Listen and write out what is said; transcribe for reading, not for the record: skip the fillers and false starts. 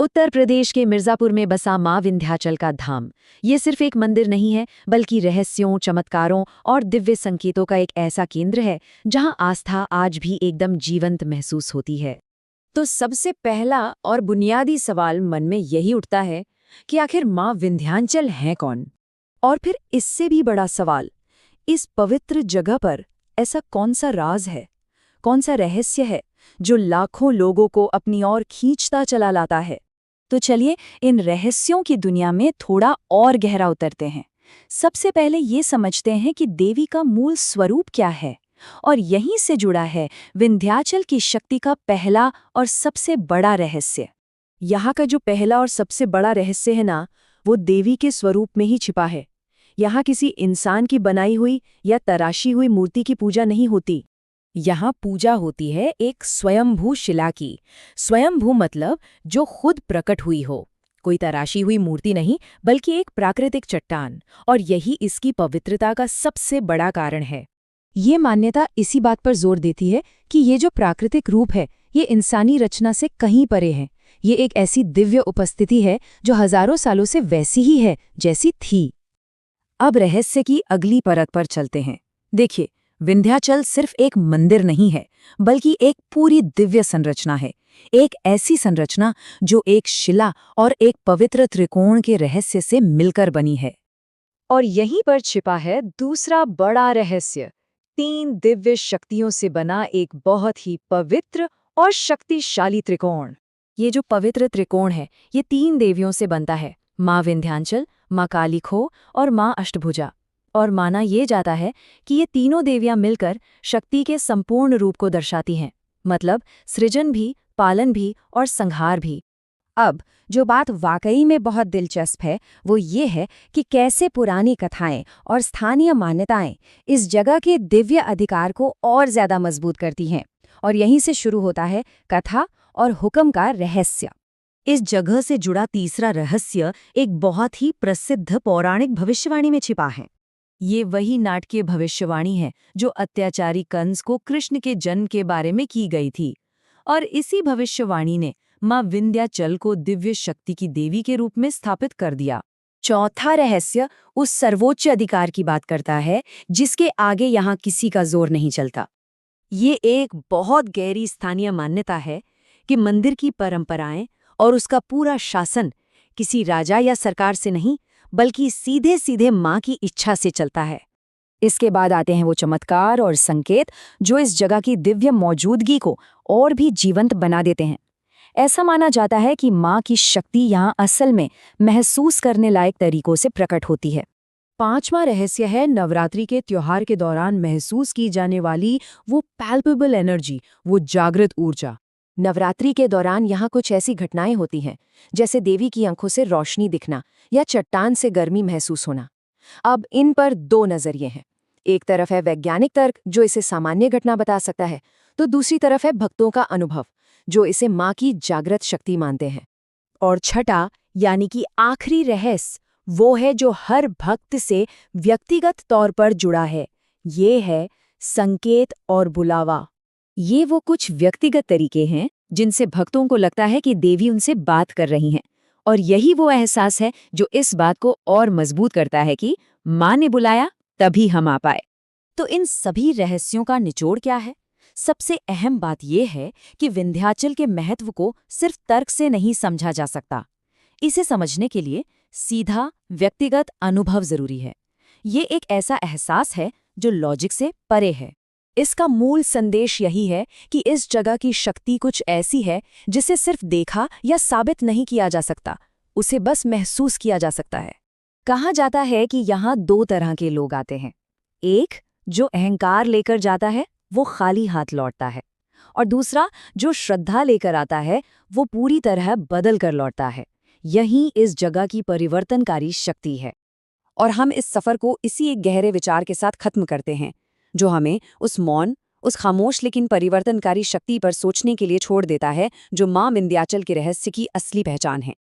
उत्तर प्रदेश के मिर्जापुर में बसा मां विंध्याचल का धाम ये सिर्फ एक मंदिर नहीं है, बल्कि रहस्यों, चमत्कारों और दिव्य संकेतों का एक ऐसा केंद्र है जहां आस्था आज भी एकदम जीवंत महसूस होती है। तो सबसे पहला और बुनियादी सवाल मन में यही उठता है कि आखिर मां विंध्याचल हैं कौन? और फिर इससे भी बड़ा सवाल, इस पवित्र जगह पर ऐसा कौन सा राज है, कौन सा रहस्य है जो लाखों लोगों को अपनी ओर खींचता चला लाता है? तो चलिए इन रहस्यों की दुनिया में थोड़ा और गहरा उतरते हैं। सबसे पहले ये समझते हैं कि देवी का मूल स्वरूप क्या है, और यहीं से जुड़ा है विंध्याचल की शक्ति का पहला और सबसे बड़ा रहस्य। यहाँ का जो पहला और सबसे बड़ा रहस्य है ना, वो देवी के स्वरूप में ही छिपा है। यहाँ किसी इंसान की बनाई हुई या तराशी हुई मूर्ति की पूजा नहीं होती। यहाँ पूजा होती है एक स्वयंभू शिला की। स्वयंभू मतलब जो खुद प्रकट हुई हो, कोई तराशी हुई मूर्ति नहीं, बल्कि एक प्राकृतिक चट्टान। और यही इसकी पवित्रता का सबसे बड़ा कारण है। ये मान्यता इसी बात पर जोर देती है कि ये जो प्राकृतिक रूप है, ये इंसानी रचना से कहीं परे है। ये एक ऐसी दिव्य उपस्थिति है जो हजारों सालों से वैसी ही है जैसी थी। अब रहस्य की अगली परत पर चलते हैं। देखिए, विंध्याचल सिर्फ एक मंदिर नहीं है, बल्कि एक पूरी दिव्य संरचना है। एक ऐसी संरचना जो एक शिला और एक पवित्र त्रिकोण के रहस्य से मिलकर बनी है। और यहीं पर छिपा है दूसरा बड़ा रहस्य, 3 दिव्य शक्तियों से बना एक बहुत ही पवित्र और शक्तिशाली त्रिकोण। ये जो पवित्र त्रिकोण है, ये 3 देवियों से बनता है, मां विंध्याचल, मां काली खो और मां अष्टभुजा। और माना ये जाता है कि ये तीनों देवियां मिलकर शक्ति के संपूर्ण रूप को दर्शाती हैं, मतलब सृजन भी, पालन भी और संहार भी। अब जो बात वाकई में बहुत दिलचस्प है, वो ये है कि कैसे पुरानी कथाएं और स्थानीय मान्यताएं इस जगह के दिव्य अधिकार को और ज्यादा मजबूत करती हैं। और यहीं से शुरू होता है कथा और हुक्म का रहस्य। इस जगह से जुड़ा तीसरा रहस्य एक बहुत ही प्रसिद्ध पौराणिक भविष्यवाणी में छिपा है। ये वही नाटकीय भविष्यवाणी है जो अत्याचारी कंस को कृष्ण के जन्म के बारे में की गई थी। और इसी भविष्यवाणी ने मां विंध्याचल को दिव्य शक्ति की देवी के रूप में स्थापित कर दिया। चौथा रहस्य उस सर्वोच्च अधिकार की बात करता है जिसके आगे यहाँ किसी का जोर नहीं चलता। ये एक बहुत गहरी स्थानीय मान्यता है कि मंदिर की परंपराएं और उसका पूरा शासन किसी राजा या सरकार से नहीं, बल्कि सीधे सीधे मां की इच्छा से चलता है। इसके बाद आते हैं वो चमत्कार और संकेत जो इस जगह की दिव्य मौजूदगी को और भी जीवंत बना देते हैं। ऐसा माना जाता है कि मां की शक्ति यहाँ असल में महसूस करने लायक तरीकों से प्रकट होती है। 5वां रहस्य है नवरात्रि के त्योहार के दौरान महसूस की जाने वाली वो पैल्पेबल एनर्जी, वो जागृत ऊर्जा। नवरात्रि के दौरान यहाँ कुछ ऐसी घटनाएं होती हैं, जैसे देवी की आंखों से रोशनी दिखना या चट्टान से गर्मी महसूस होना। अब इन पर 2 नजरिए हैं। एक तरफ है वैज्ञानिक तर्क जो इसे सामान्य घटना बता सकता है, तो दूसरी तरफ है भक्तों का अनुभव जो इसे मां की जागृत शक्ति मानते हैं। और छठा यानी कि आखिरी रहस्य वो है जो हर भक्त से व्यक्तिगत तौर पर जुड़ा है। ये है संकेत और बुलावा। ये वो कुछ व्यक्तिगत तरीके हैं जिनसे भक्तों को लगता है कि देवी उनसे बात कर रही हैं। और यही वो एहसास है जो इस बात को और मजबूत करता है कि मां ने बुलाया तभी हम आ पाए। तो इन सभी रहस्यों का निचोड़ क्या है? सबसे अहम बात यह है कि विंध्याचल के महत्व को सिर्फ तर्क से नहीं समझा जा सकता। इसे समझने के लिए सीधा व्यक्तिगत अनुभव जरूरी है। ये एक ऐसा एहसास है जो लॉजिक से परे है। इसका मूल संदेश यही है कि इस जगह की शक्ति कुछ ऐसी है जिसे सिर्फ देखा या साबित नहीं किया जा सकता, उसे बस महसूस किया जा सकता है। कहा जाता है कि यहाँ 2 तरह के लोग आते हैं। एक जो अहंकार लेकर जाता है, वो खाली हाथ लौटता है, और दूसरा जो श्रद्धा लेकर आता है, वो पूरी तरह बदल कर लौटता है। यही इस जगह की परिवर्तनकारी शक्ति है। और हम इस सफर को इसी एक गहरे विचार के साथ खत्म करते हैं, जो हमें उस मौन, उस खामोश लेकिन परिवर्तनकारी शक्ति पर सोचने के लिए छोड़ देता है, जो मां विंध्याचल के रहस्य की असली पहचान है।